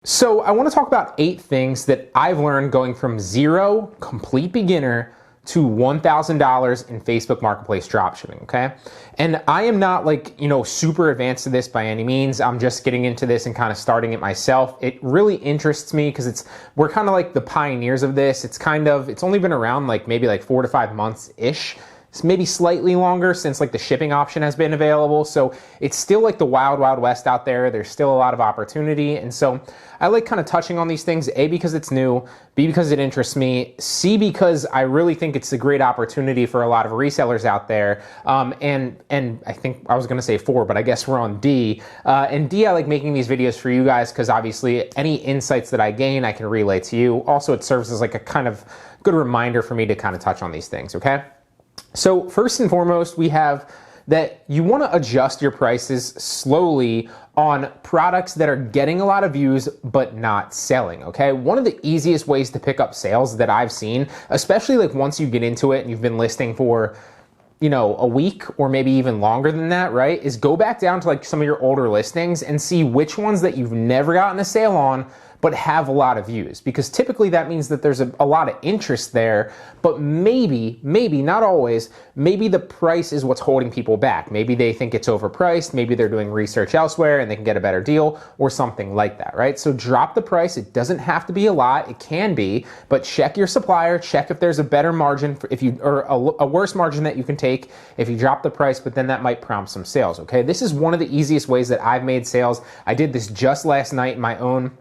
So I want to talk about 8 things that I've learned going from zero, complete beginner, to $1,000 in Facebook Marketplace dropshipping, okay? And I am not super advanced to this by any means. I'm just getting into this and kind of starting it myself. It really interests me because we're kind of like the pioneers of this. It's only been around maybe 4 to 5 months-ish. It's maybe slightly longer since the shipping option has been available. So it's still the wild, wild west out there. There's still a lot of opportunity. And so I like kind of touching on these things, A, because it's new, B, because it interests me, C, because I really think it's a great opportunity for a lot of resellers out there. And I think I was going to say 4, but I guess we're on D. And D, I like making these videos for you guys because obviously any insights that I gain, I can relay to you. Also, it serves as a kind of good reminder for me to kind of touch on these things, okay? So first and foremost, we have that you want to adjust your prices slowly on products that are getting a lot of views but not selling, okay? One of the easiest ways to pick up sales that I've seen, especially once you get into it and you've been listing for a week or maybe even longer than that, right, is go back down to some of your older listings and see which ones that you've never gotten a sale on but have a lot of views, because typically that means that there's a lot of interest there, but maybe, not always, maybe the price is what's holding people back. Maybe they think it's overpriced, maybe they're doing research elsewhere and they can get a better deal or something like that, right? So drop the price. It doesn't have to be a lot, it can be, but check your supplier, check if there's a better margin or a worse margin that you can take if you drop the price, but then that might prompt some sales, okay? This is one of the easiest ways that I've made sales. I did this just last night in my own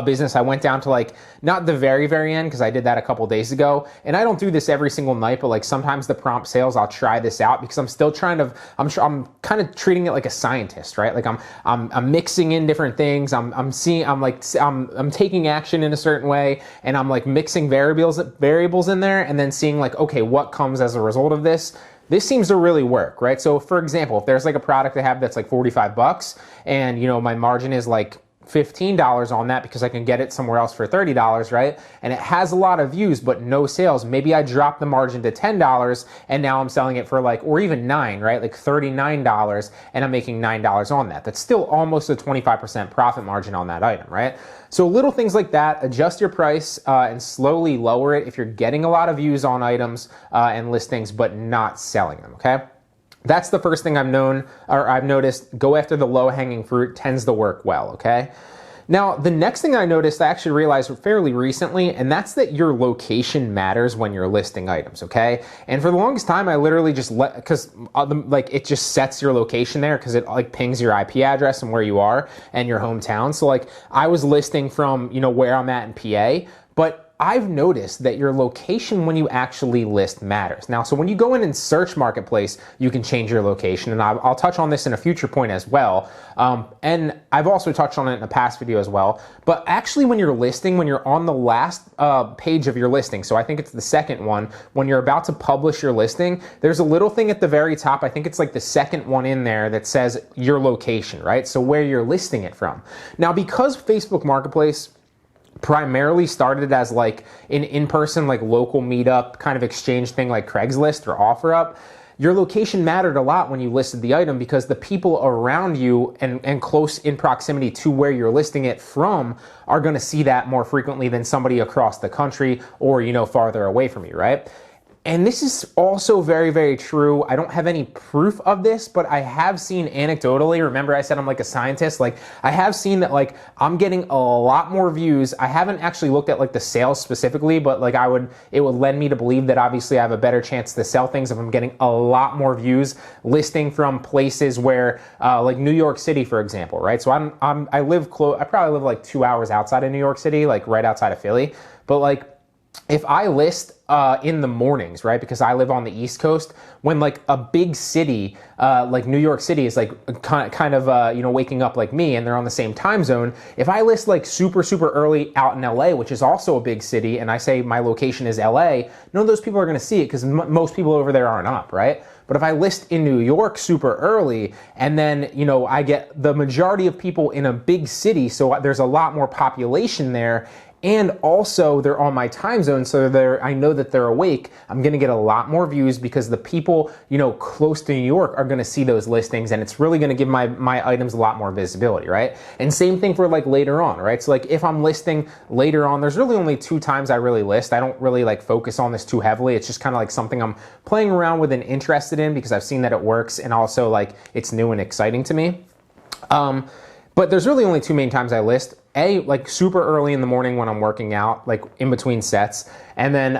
business. I went down to not the very, very end because I did that a couple days ago. And I don't do this every single night, but sometimes the prompt sales, I'll try this out because I'm still I'm kind of treating it like a scientist, right? I'm mixing in different things. I'm taking action in a certain way, and I'm mixing variables in there and then seeing okay, what comes as a result of this? This seems to really work, right? So for example, if there's a product I have that's $45 and my margin is $15 on that because I can get it somewhere else for $30, right? And it has a lot of views but no sales. Maybe I drop the margin to $10 and now I'm selling it for or even $9, right? $39, and I'm making $9 on that. That's still almost a 25% profit margin on that item, right? So little things like that, adjust your price and slowly lower it if you're getting a lot of views on items and listings but not selling them, okay? That's the first thing I've noticed. Go after the low-hanging fruit, tends to work well, okay? Now, the next thing I noticed, I actually realized fairly recently, and that's that your location matters when you're listing items, okay? And for the longest time, I literally just it just sets your location there because it pings your IP address and where you are and your hometown. So I was listing from, where I'm at in PA, but I've noticed that your location when you actually list matters. Now, so when you go in and search Marketplace, you can change your location, and I'll touch on this in a future point as well. And I've also touched on it in a past video as well. But actually when you're listing, when you're on the last page of your listing, so I think it's the second one, when you're about to publish your listing, there's a little thing at the very top, I think it's the second one in there that says your location, right? So where you're listing it from. Now, because Facebook Marketplace primarily started as an in-person local meetup kind of exchange thing like Craigslist or OfferUp, your location mattered a lot when you listed the item because the people around you and close in proximity to where you're listing it from are going to see that more frequently than somebody across the country or farther away from you, right? And this is also very, very true. I don't have any proof of this, but I have seen anecdotally, remember I said I'm a scientist, I have seen that I'm getting a lot more views. I haven't actually looked at the sales specifically, but it would lend me to believe that obviously I have a better chance to sell things if I'm getting a lot more views listing from places where, New York City, for example, right? So I live close, I probably live 2 hours outside of New York City, right outside of Philly, but if I list in the mornings, right, because I live on the East Coast, when a big city New York City is kind of waking up like me and they're on the same time zone, if I list super, super early out in LA, which is also a big city, and I say my location is LA, none of those people are going to see it because most people over there aren't up, right? But if I list in New York super early and then, I get the majority of people in a big city, so there's a lot more population there, And also they're on my time zone, so I know that they're awake. I'm gonna get a lot more views because the people, close to New York are gonna see those listings, and it's really gonna give my items a lot more visibility, right? And same thing for like later on, right? So like if I'm listing later on, there's really only 2 times I really list. I don't really like focus on this too heavily. It's just kind of like something I'm playing around with and interested in because I've seen that it works, and also like it's new and exciting to me. But there's really only 2 main times I list. Like super early in the morning when I'm working out, like in between sets, and then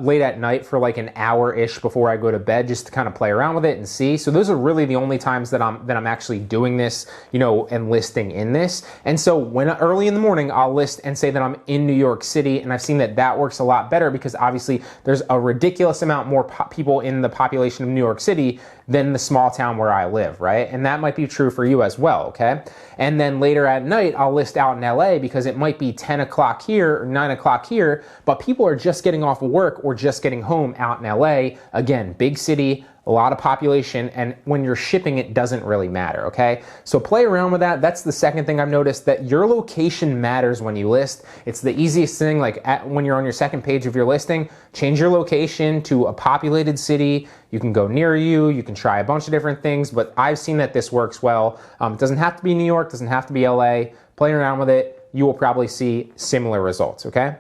late at night for like an hour-ish before I go to bed, just to kind of play around with it and see. So those are really the only times that I'm actually doing this, and listing in this. And so when early in the morning, I'll list and say that I'm in New York City, and I've seen that works a lot better because obviously there's a ridiculous amount more people in the population of New York City than the small town where I live, right? And that might be true for you as well, okay? And then later at night, I'll list out in LA because it might be 10 o'clock here or 9 o'clock here, but people are just getting off of work or just getting home out in LA. Again, big city, a lot of population, and when you're shipping, it doesn't really matter, okay? So play around with that. That's the second thing I've noticed, that your location matters when you list. It's the easiest thing, like when you're on your second page of your listing, change your location to a populated city. You can go near you can try a bunch of different things, but I've seen that this works well. It doesn't have to be New York, doesn't have to be LA. Play around with it. You will probably see similar results, okay?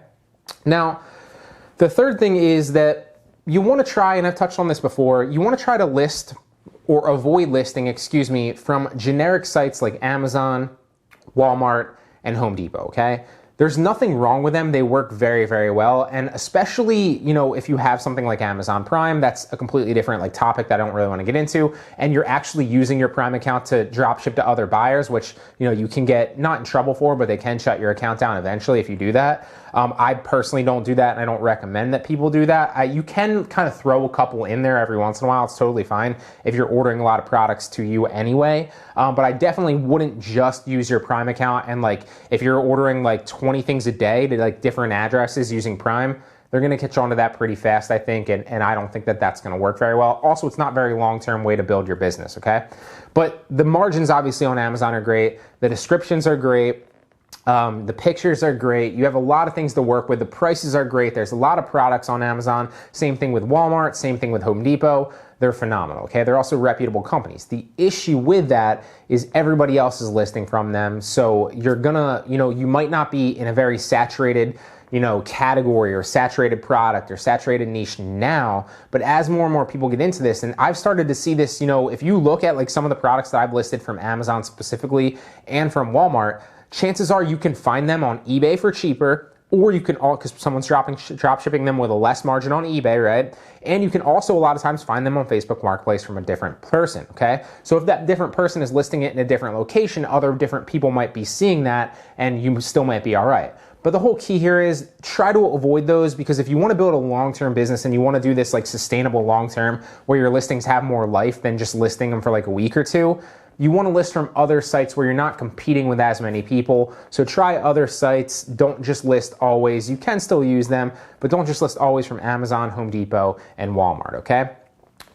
Now, the third thing is that you want to try, and I've touched on this before, you want to try to list or avoid listing, from generic sites like Amazon, Walmart, and Home Depot, okay? There's nothing wrong with them. They work very, very well. And especially, if you have something like Amazon Prime, that's a completely different topic that I don't really want to get into. And you're actually using your Prime account to drop ship to other buyers, which, you can get not in trouble for, but they can shut your account down eventually if you do that. I personally don't do that, and I don't recommend that people do that. You can kind of throw a couple in there every once in a while. It's totally fine if you're ordering a lot of products to you anyway. But I definitely wouldn't just use your Prime account, and if you're ordering 20 things a day to different addresses using Prime, they're going to catch on to that pretty fast, I think, and I don't think that that's going to work very well. Also, it's not a very long-term way to build your business, okay? But the margins obviously on Amazon are great. The descriptions are great. The pictures are great. You have a lot of things to work with. The prices are great. There's a lot of products on Amazon. Same thing with Walmart. Same thing with Home Depot. They're phenomenal, okay? They're also reputable companies. The issue with that is everybody else is listing from them. So you're gonna, you might not be in a very saturated, category or saturated product or saturated niche now, but as more and more people get into this, and I've started to see this, if you look at some of the products that I've listed from Amazon specifically and from Walmart, chances are you can find them on eBay for cheaper, or you can because someone's drop shipping them with a less margin on eBay, right? And you can also a lot of times find them on Facebook Marketplace from a different person, okay? So if that different person is listing it in a different location, other different people might be seeing that, and you still might be all right. But the whole key here is try to avoid those, because if you want to build a long-term business and you want to do this sustainable long-term where your listings have more life than just listing them for a week or two, you want to list from other sites where you're not competing with as many people. So try other sites. Don't just list always. You can still use them, but don't just list always from Amazon, Home Depot, and Walmart, okay?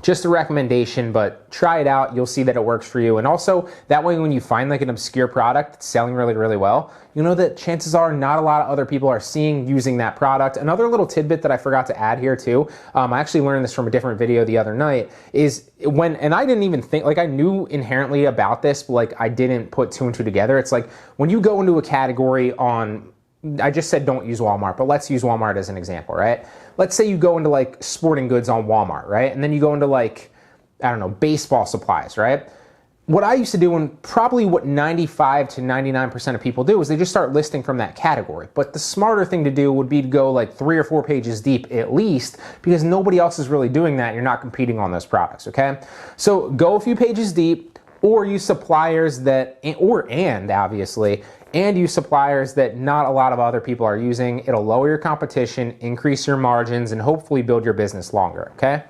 Just a recommendation, but try it out. You'll see that it works for you. And also, that way when you find an obscure product that's selling really, really well, you know that chances are not a lot of other people are using that product. Another little tidbit that I forgot to add here too, I actually learned this from a different video the other night, is and I didn't even think, I knew inherently about this, but I didn't put 2 and 2 together. It's when you go into a category on, I just said don't use Walmart, but let's use Walmart as an example, right? Let's say you go into sporting goods on Walmart, right? And then you go into I don't know, baseball supplies, right? What I used to do, and probably what 95 to 99% of people do, is they just start listing from that category. But the smarter thing to do would be to go 3 or 4 pages deep at least, because nobody else is really doing that. You're not competing on those products, okay? So go a few pages deep, or use suppliers that, obviously, and use suppliers that not a lot of other people are using. It'll lower your competition, increase your margins, and hopefully build your business longer, okay?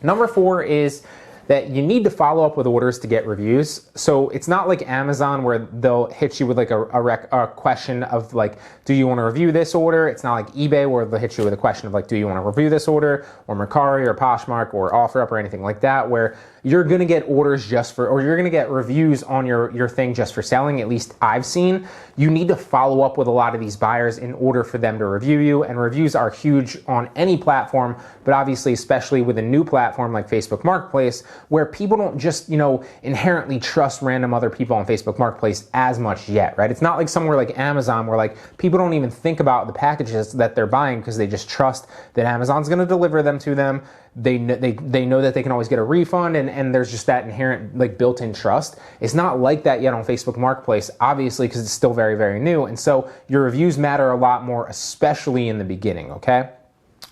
Number 4 is that you need to follow up with orders to get reviews. So it's not like Amazon where they'll hit you with like a question of like, do you want to review this order? It's not like eBay where they'll hit you with a question of like, do you want to review this order? Or Mercari or Poshmark or OfferUp or anything like that, where you're going to get orders just for, or you're going to get reviews on your thing just for selling. At least I've seen. You need to follow up with a lot of these buyers in order for them to review you, and reviews are huge on any platform, but obviously especially with a new platform like Facebook Marketplace, where people don't just, inherently trust random other people on Facebook Marketplace as much yet, right? It's not like somewhere like Amazon where like people don't even think about the packages that they're buying because they just trust that Amazon's going to deliver them to them. They know that they can always get a refund, and there's just that inherent like built-in trust. It's not like that yet on Facebook Marketplace, obviously, because it's still very, very new. And so your reviews matter a lot more, especially in the beginning, okay?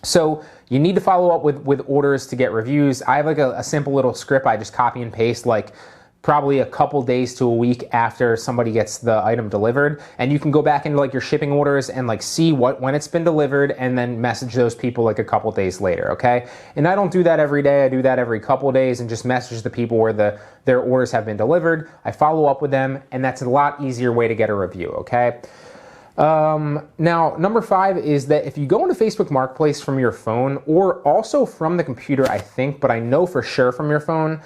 So you need to follow up with orders to get reviews. I have like a simple little script I just copy and paste, like probably a couple days to a week after somebody gets the item delivered, and you can go back into like your shipping orders and like see when it's been delivered, and then message those people like a couple days later, okay? And I don't do that every day. I do that every couple days and just message the people where their orders have been delivered. I follow up with them, and that's a lot easier way to get a review, okay? Now, number 5 is that if you go into Facebook Marketplace from your phone, or also from the computer, I think, but I know for sure from your phone,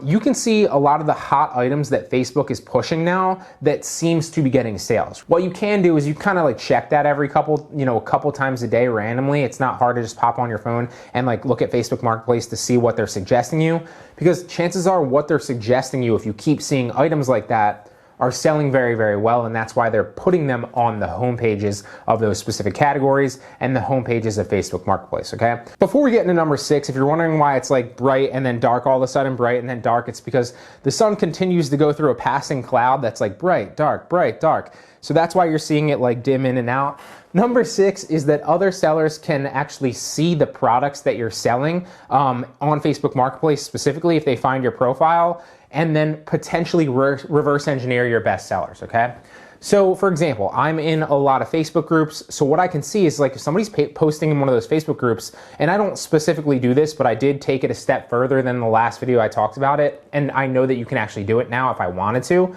you can see a lot of the hot items that Facebook is pushing now that seems to be getting sales. What you can do is you kind of like check that every a couple times a day randomly. It's not hard to just pop on your phone and like look at Facebook Marketplace to see what they're suggesting you, because chances are what they're suggesting you, if you keep seeing items like that, are selling very, very well, and that's why they're putting them on the home pages of those specific categories and the home pages of Facebook Marketplace, okay? Before we get into number 6, if you're wondering why it's like bright and then dark all of a sudden, bright and then dark, it's because the sun continues to go through a passing cloud that's like bright, dark, bright, dark. So that's why you're seeing it like dim in and out. Number 6 is that other sellers can actually see the products that you're selling on Facebook Marketplace, specifically if they find your profile, and then potentially reverse engineer your best sellers, okay? So for example, I'm in a lot of Facebook groups, so what I can see is like if somebody's posting in one of those Facebook groups, and I don't specifically do this, but I did take it a step further than the last video I talked about it, and I know that you can actually do it now if I wanted to.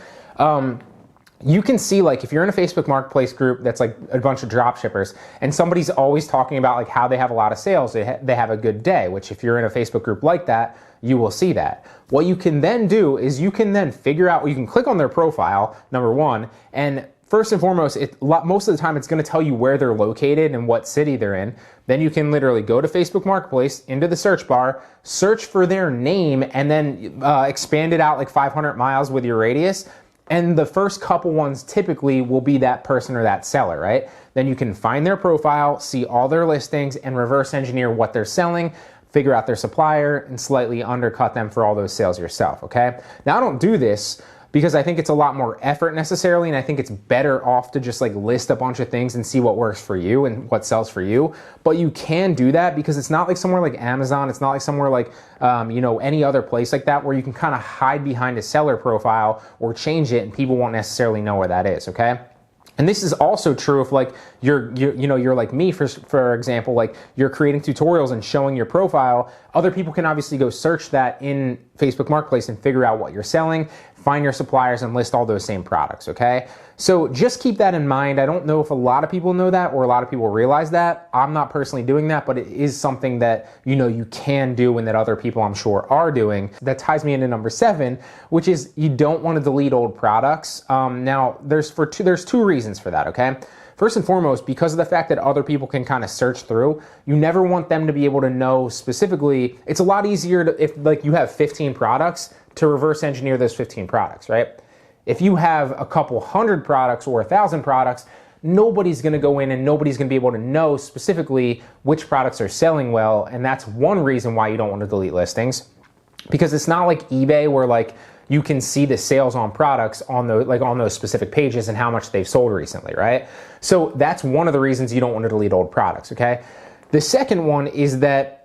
You can see like if you're in a Facebook Marketplace group that's like a bunch of drop shippers, and somebody's always talking about like how they have a lot of sales, they have a good day, which if you're in a Facebook group like that, you will see that. What you can then do is you can then figure out, you can click on their profile, number 1, and first and foremost, most of the time it's going to tell you where they're located and what city they're in. Then you can literally go to Facebook Marketplace, into the search bar, search for their name, and then expand it out like 500 miles with your radius. And the first couple ones typically will be that person or that seller, right? Then you can find their profile, see all their listings, and reverse engineer what they're selling, figure out their supplier, and slightly undercut them for all those sales yourself, okay? Now, I don't do this because I think it's a lot more effort necessarily, and I think it's better off to just like list a bunch of things and see what works for you and what sells for you. But you can do that because it's not like somewhere like Amazon, it's not like somewhere like any other place like that where you can kind of hide behind a seller profile or change it and people won't necessarily know where that is, okay? And this is also true if like you're like me, for example, like you're creating tutorials and showing your profile. Other people can obviously go search that in Facebook Marketplace and figure out what you're selling, find your suppliers, and list all those same products, okay? So just keep that in mind. I don't know if a lot of people know that or a lot of people realize that. I'm not personally doing that, but it is something that you can do and that other people I'm sure are doing. That ties me into number 7, which is you don't want to delete old products. Now, there's 2 reasons for that, okay? First and foremost, because of the fact that other people can kind of search through, you never want them to be able to know specifically. It's a lot easier if like you have 15 products to reverse engineer those 15 products, right? If you have a couple hundred products or 1,000 products, nobody's going to go in and nobody's going to be able to know specifically which products are selling well, and that's one reason why you don't want to delete listings, because it's not like eBay where like you can see the sales on products on those specific pages and how much they've sold recently, right? So that's one of the reasons you don't want to delete old products, okay? The second one is that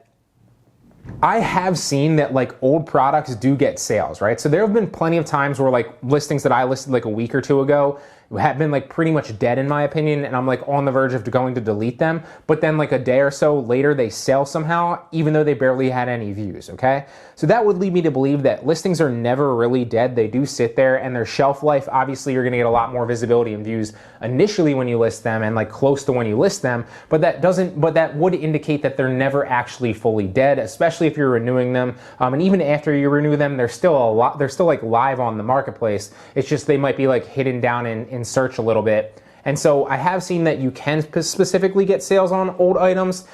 I have seen that like old products do get sales, right? So there have been plenty of times where like listings that I listed like a week or 2 ago have been like pretty much dead in my opinion, and I'm like on the verge of going to delete them, but then like a day or so later they sell somehow, even though they barely had any views, okay? So that would lead me to believe that listings are never really dead. They do sit there, and their shelf life, obviously you're gonna get a lot more visibility and views initially when you list them and like close to when you list them, but that would indicate that they're never actually fully dead, especially if you're renewing them. And even after you renew them, they're still like live on the marketplace. It's just they might be like hidden down in search a little bit. And so I have seen that you can specifically get sales on old items.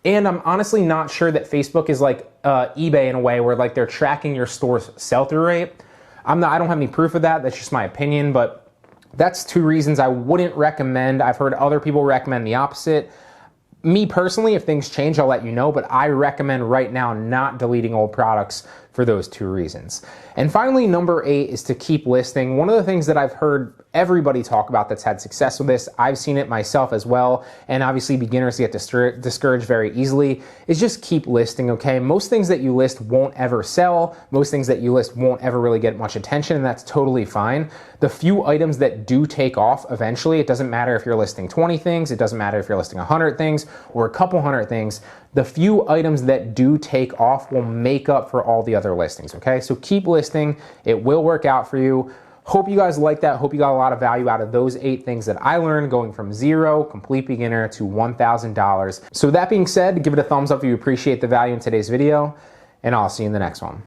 And I'm honestly not sure that Facebook is like eBay in a way where like they're tracking your store's sell-through rate. I don't have any proof of that. That's just my opinion, but that's 2 reasons I wouldn't recommend. I've heard other people recommend the opposite. Me personally, if things change, I'll let you know, but I recommend right now not deleting old products for those 2 reasons. And finally, number 8 is to keep listing. One of the things that I've heard everybody talk about that's had success with this, I've seen it myself as well, and obviously beginners get discouraged very easily, is just keep listing, okay? Most things that you list won't ever sell. Most things that you list won't ever really get much attention, and that's totally fine. The few items that do take off eventually, it doesn't matter if you're listing 20 things, it doesn't matter if you're listing 100 things or a couple hundred things, the few items that do take off will make up for all the other listings, okay? So keep listing, it will work out for you. Hope you guys like that. Hope you got a lot of value out of those 8 things that I learned going from 0, complete beginner, to $1,000. So that being said, give it a thumbs up if you appreciate the value in today's video, and I'll see you in the next one.